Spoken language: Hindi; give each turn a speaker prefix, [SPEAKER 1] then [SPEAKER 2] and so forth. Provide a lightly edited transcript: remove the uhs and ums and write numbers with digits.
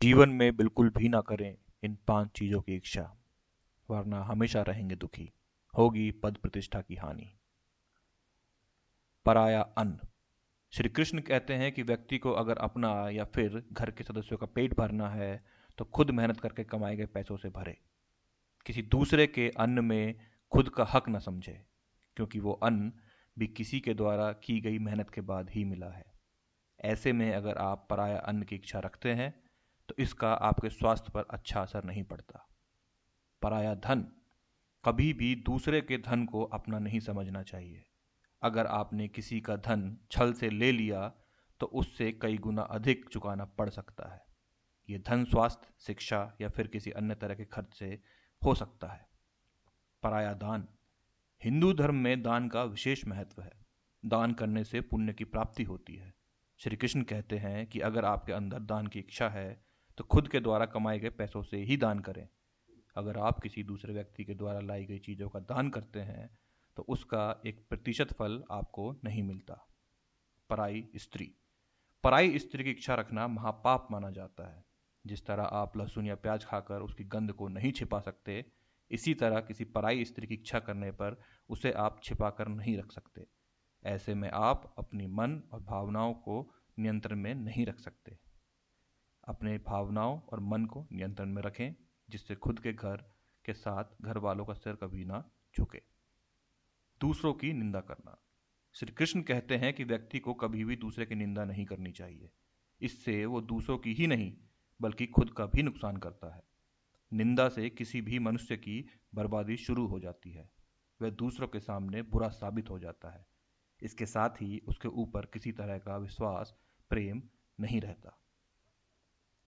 [SPEAKER 1] जीवन में बिल्कुल भी ना करें इन 5 चीजों की इच्छा, वरना हमेशा रहेंगे दुखी, होगी पद प्रतिष्ठा की हानि। पराया अन्न। श्री कृष्ण कहते हैं कि व्यक्ति को अगर अपना या फिर घर के सदस्यों का पेट भरना है तो खुद मेहनत करके कमाए गए पैसों से भरे। किसी दूसरे के अन्न में खुद का हक न समझे, क्योंकि वो अन्न भी किसी के द्वारा की गई मेहनत के बाद ही मिला है। ऐसे में अगर आप पराया अन्न की इच्छा रखते हैं तो इसका आपके स्वास्थ्य पर अच्छा असर नहीं पड़ता। पराया धन। कभी भी दूसरे के धन को अपना नहीं समझना चाहिए। अगर आपने किसी का धन छल से ले लिया तो उससे कई गुना अधिक चुकाना पड़ सकता है। ये धन स्वास्थ्य, शिक्षा या फिर किसी अन्य तरह के खर्च से हो सकता है। पराया दान। हिंदू धर्म में दान का विशेष महत्व है। दान करने से पुण्य की प्राप्ति होती है। श्री कृष्ण कहते हैं कि अगर आपके अंदर दान की इच्छा है तो खुद के द्वारा कमाए गए पैसों से ही दान करें। अगर आप किसी दूसरे व्यक्ति के द्वारा लाई गई चीज़ों का दान करते हैं तो उसका 1% फल आपको नहीं मिलता। पराई स्त्री। पराई स्त्री की इच्छा रखना महापाप माना जाता है। जिस तरह आप लहसुन या प्याज खाकर उसकी गंध को नहीं छिपा सकते, इसी तरह किसी पराई स्त्री की इच्छा करने पर उसे आप छिपा कर नहीं रख सकते। ऐसे में आप अपनी मन और भावनाओं को नियंत्रण में नहीं रख सकते। अपने भावनाओं और मन को नियंत्रण में रखें, जिससे खुद के घर के साथ घर वालों का सिर कभी ना झुके। दूसरों की निंदा करना। श्री कृष्ण कहते हैं कि व्यक्ति को कभी भी दूसरे की निंदा नहीं करनी चाहिए। इससे वो दूसरों की ही नहीं बल्कि खुद का भी नुकसान करता है। निंदा से किसी भी मनुष्य की बर्बादी शुरू हो जाती है। वह दूसरों के सामने बुरा साबित हो जाता है। इसके साथ ही उसके ऊपर किसी तरह का विश्वास, प्रेम नहीं रहता।